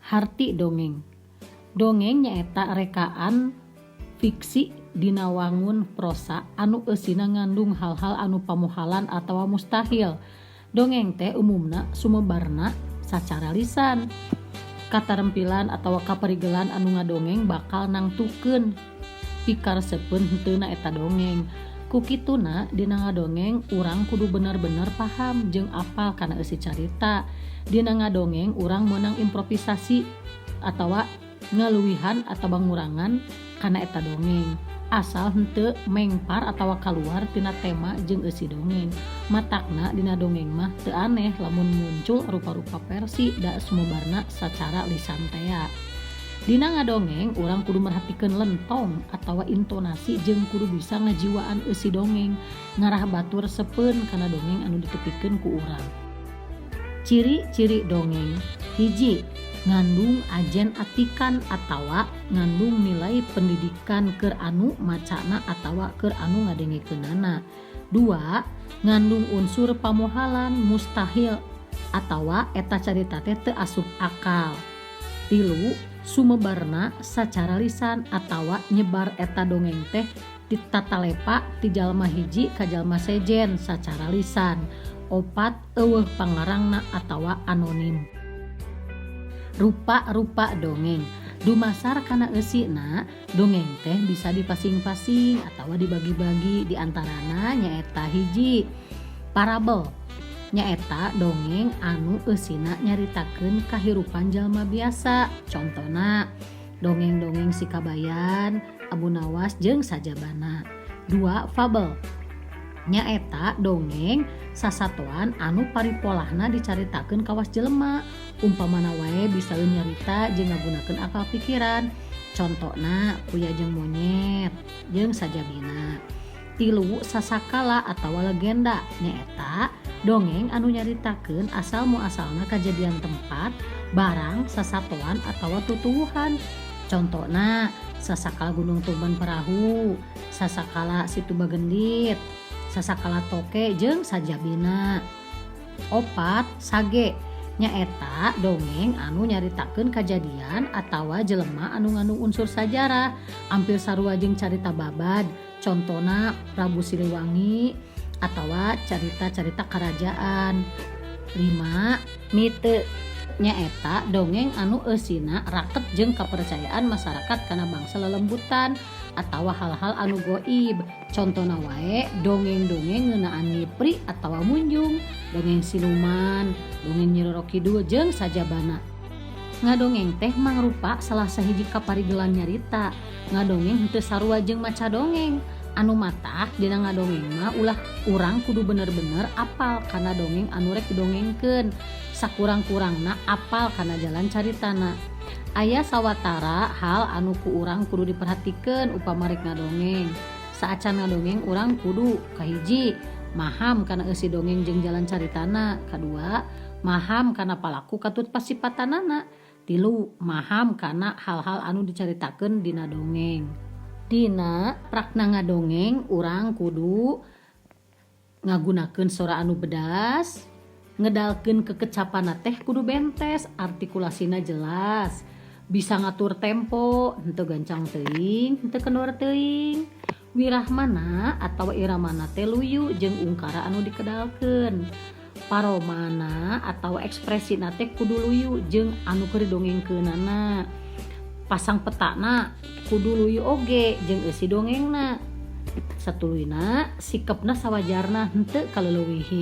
Harti dongeng. Dongeng nyaeta rekaan fiksi dina wangun prosa anu eusina ngandung hal-hal anu pamohalan atawa mustahil. Dongeng teh umumna sumebarna sacara lisan. Katarempilan atawa kaparigelan anu ngadongeng bakal nangtukeun pikaresepeun heuteuna eta dongeng. Ku kituna dina ngadongeng urang kudu bener-bener paham jeung apal kana eusi carita. Dina ngadongeng urang meunang improvisasi atawa ngaluwihan atawa ngurangan kana eta dongeng. Asal henteu mengpar atawa kaluar tina tema jeung eusi dongeng. Matakna dina dongeng mah teu aneh lamun muncul rupa-rupa versi da sumebarna sacara lisan tea. Dina ngadongeng urang kudu merhatikeun lentong atawa intonasi jeung kudu bisa ngajiwaan eusi dongeng, ngarah batur sepeun kana dongeng anu ditepikeun ku urang. Ciri-ciri dongeng. 1. Ngandung ajen atikan atawa ngandung nilai pendidikan keur anu macana atawa keur anu ngadengekeunana. 2. Ngandung unsur pamohalan mustahil atawa eta carita teh teu asup akal. 3. Sumebarna sacara lisan atawa nyebar eta dongeng teh ditatalepa ti jalma hiji ka jalma sejen sacara lisan. 4. Eueuh pangarangna atawa anonim. Rupa-rupa dongeng. Dumasar kana eusina, dongeng teh bisa dipasing-pasing atawa dibagi-bagi, diantarana nyaeta 1. Parabel. Nyaeta dongeng anu eusina nyaritakeun kahirupan jalma biasa. Contona dongeng-dongeng si Kabayan, Abu Nawas jeung sajabana. 2. Fabel. Nyaeta dongeng sasatoan anu paripolahna dicaritakeun kawas jelema, umpamana wae bisa nyarita jeung ngagunakeun akal pikiran. Contona Kuya jeung Monyet jeung sajabina. 3. Sasakala atawa legenda. Nyaeta dongeng anu nyaritakeun asal muasalna kajadian tempat, barang, sasatoan atawa tutuwuhan. Contona Sasakala Gunung Tuban Perahu, Sasakala Situ Bagendit, Sasakala Toke jeung sajabina. 4. Sage. Nyaeta dongeng anu nyaritakeun kajadian atawa jelema anu ngandung unsur sajarah, ampir sarua jeung carita babad. Contona Prabu Siliwangi atawa carita-carita karajaan. 5. Mite. Nyaeta dongeng anu eusina raket jeung kapercayaan masyarakat kana bangsa lelembutan atawa hal-hal anu goib. Contona wae dongeng-dongeng ngeunaan ngipri atawa munjung, dongeng siluman, dongeng Nyi Roro Kidul jeung sajabana. Ngadongeng teh mangrupa salah sahiji kaparigelan nyarita. Ngadongeng henteu sarua jeung maca dongeng. Anu matak dina ngadongeng mah ulah urang kudu bener-bener apal kana dongeng anu rek didongengkeun. Sakurang-kurangna apal kana jalan caritana. Aya sawatara hal anu ku urang kudu diperhatikeun upama rek ngadongeng. Saacan ngadongeng urang kudu kahiji maham kana eusi dongeng jeung jalan caritana. 2. Maham kana palaku katut pasipatanana. 3. Maham kana hal-hal anu dicaritakeun dina dongeng. Dina prakna ngadongeng urang kudu ngagunakeun sora anu bedas, ngedalkeun kekecapana teh kudu bentes, artikulasina jelas, bisa ngatur tempo, henteu gancang teuing, henteu kendor teuing, wirahmana atawa iramana teh luyu jeung ungkara anu dikedalkeun. Paromana atawa ekspresina teh kudu luyu jeung anu keur didongengkeunana. Pasang petana kudu luyu oge jeung eusi dongengna. Satuluyna sikepna sawajarna henteu kaleuweuhi.